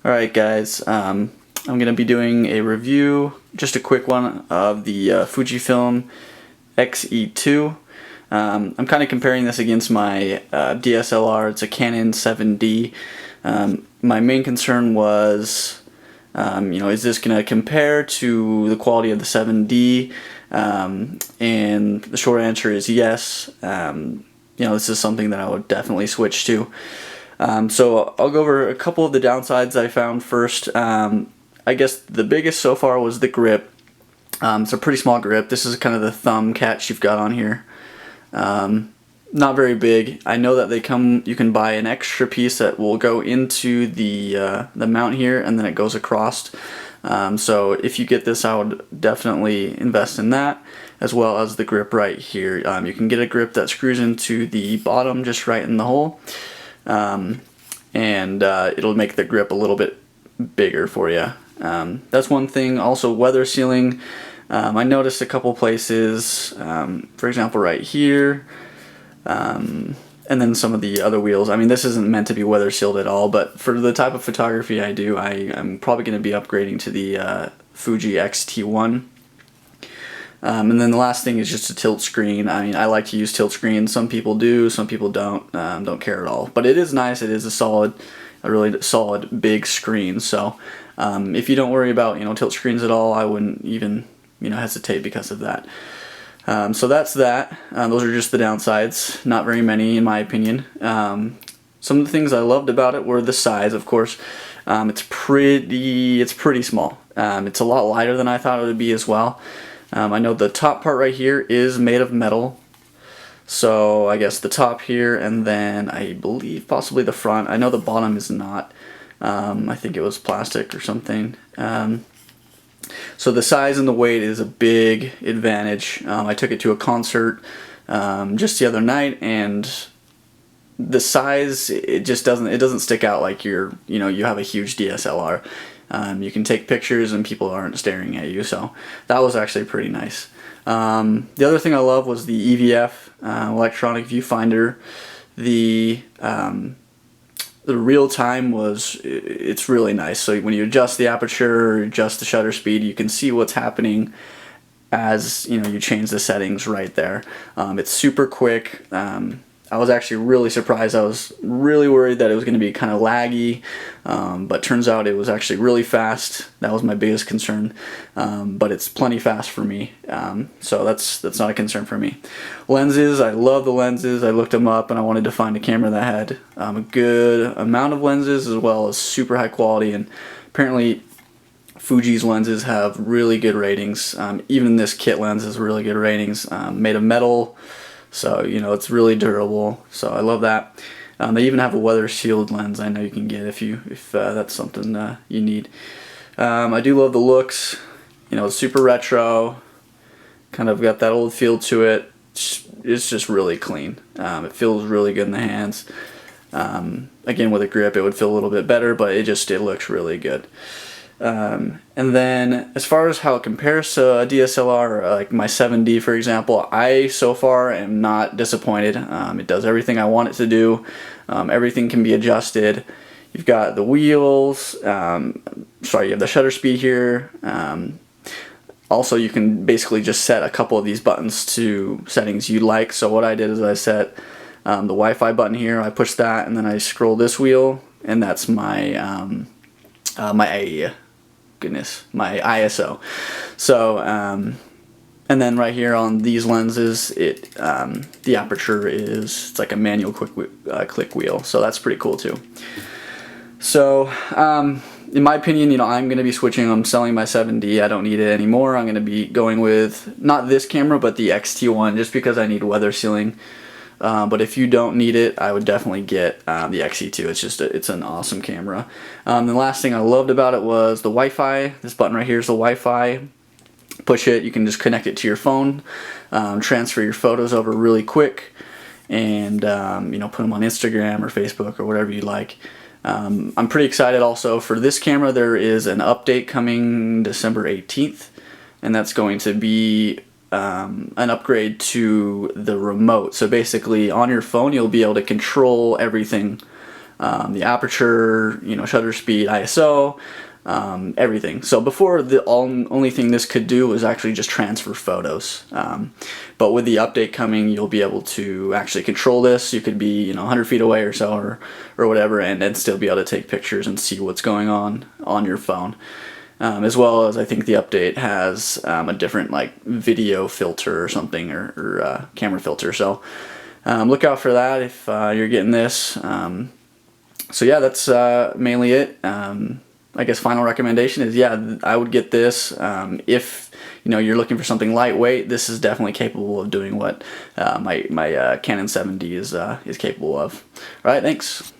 Alright guys, I'm going to be doing a review, just a quick one, of the Fujifilm X-E2. I'm kind of comparing this against my DSLR. It's a Canon 7D. My main concern was, is this going to compare to the quality of the 7D? And the short answer is yes. This is something that I would definitely switch to. So I'll go over a couple of the downsides I found first. I guess the biggest so far was the grip. It's a pretty small grip. This is kind of the thumb catch you've got on here. Not very big. I know that you can buy an extra piece that will go into the mount here, and then it goes across. So if you get this, I would definitely invest in that, as well as the grip right here. You can get a grip that screws into the bottom just right in the hole. It'll make the grip a little bit bigger for you. That's one thing. Also, weather sealing. I noticed a couple places, for example right here, and then some of the other wheels. I mean, this isn't meant to be weather sealed at all, but for the type of photography I do, I'm probably going to be upgrading to the Fuji X-T1. And then the last thing is just a tilt screen. I mean, I like to use tilt screens. Some people do, some people don't care at all. But it is nice. It is a really solid big screen. So if you don't worry about tilt screens at all, I wouldn't even hesitate because of that. So that's that. Those are just the downsides. Not very many in my opinion. Some of the things I loved about it were the size, of course. It's pretty small. It's a lot lighter than I thought it would be as well. I know the top part right here is made of metal, so I guess the top here, and then I believe possibly the front. I know the bottom is not. I think it was plastic or something. So the size and the weight is a big advantage. I took it to a concert just the other night, and the size, it doesn't stick out like you have a huge DSLR. You can take pictures and people aren't staring at you, so that was actually pretty nice. The other thing I love was the EVF, electronic viewfinder. The real time it's really nice. So when you adjust the aperture or adjust the shutter speed, you can see what's happening as you change the settings right there. It's super quick. I was actually really surprised. I was really worried that it was going to be kind of laggy, but turns out it was actually really fast. That was my biggest concern, but it's plenty fast for me, so that's not a concern for me. Lenses, I love the lenses. I looked them up and I wanted to find a camera that had a good amount of lenses as well as super high quality, and apparently Fuji's lenses have really good ratings. Even this kit lens has really good ratings, made of metal. So, it's really durable, so I love that. They even have a weather sealed lens I know you can get if that's something you need. I do love the looks. It's super retro, kind of got that old feel to it. It's just really clean. It feels really good in the hands. Again, with a grip it would feel a little bit better, but it looks really good. And then as far as how it compares to a DSLR, like my 7D for example, I so far am not disappointed. It does everything I want it to do. Everything can be adjusted. You've got the wheels, you have the shutter speed here. Also you can basically just set a couple of these buttons to settings you'd like. So what I did is I set the Wi-Fi button here, I push that, and then I scroll this wheel, and that's my my ISO. So and then right here on these lenses, the aperture it's like a manual click wheel, so that's pretty cool too. So in my opinion, I'm going to be switching. I'm selling my 7D. I don't need it anymore. I'm going to be going with not this camera but the X-T1, just because I need weather sealing. But if you don't need it, I would definitely get the X-E2. It's an awesome camera. The last thing I loved about it was the Wi-Fi. This button right here is the Wi-Fi. Push it, you can just connect it to your phone, transfer your photos over really quick, and put them on Instagram or Facebook or whatever you like. I'm pretty excited also for this camera. There is an update coming December 18th, and that's going to be an upgrade to the remote. So basically on your phone you'll be able to control everything the aperture, shutter speed, ISO, everything. So before, the only thing this could do was actually just transfer photos. But with the update coming, you'll be able to actually control this. You could be 100 feet away or so, or whatever, and then still be able to take pictures and see what's going on your phone. As well as I think the update has a different video filter or something, or camera filter. So look out for that if you're getting this. So yeah, that's mainly it. I guess final recommendation is, yeah, I would get this. If you're looking for something lightweight, this is definitely capable of doing what my Canon 7D is capable of. All right, thanks.